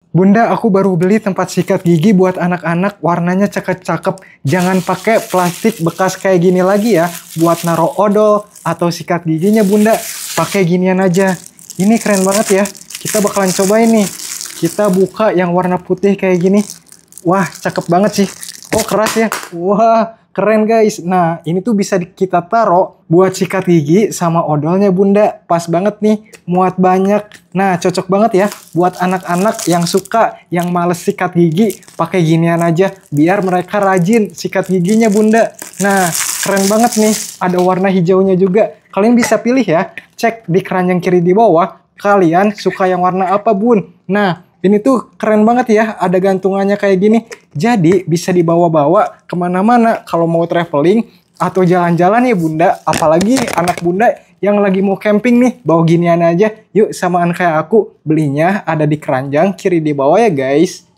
Bunda, aku baru beli tempat sikat gigi buat anak-anak, warnanya cakep-cakep. Jangan pakai plastik bekas kayak gini lagi ya, buat naro odol atau sikat giginya Bunda. Pakai ginian aja. Ini keren banget ya. Kita bakalan cobain nih. Kita buka yang warna putih kayak gini. Wah, cakep banget sih. Oh, keras ya. Wah, keren guys. Nah, ini tuh bisa kita taruh buat sikat gigi sama odolnya Bunda. Pas banget nih, muat banyak. Nah, cocok banget ya buat anak-anak yang suka, yang males sikat gigi. Pakai ginian aja, biar mereka rajin sikat giginya Bunda. Nah, keren banget nih. Ada warna hijaunya juga. Kalian bisa pilih ya. Cek di keranjang kiri di bawah. Kalian suka yang warna apa Bun? Nah, ini tuh keren banget ya, ada gantungannya kayak gini. Jadi bisa dibawa-bawa kemana-mana kalau mau traveling atau jalan-jalan ya Bunda. Apalagi anak Bunda yang lagi mau camping nih, bawa ginian aja. Yuk samaan kayak aku, belinya ada di keranjang kiri di bawah ya guys.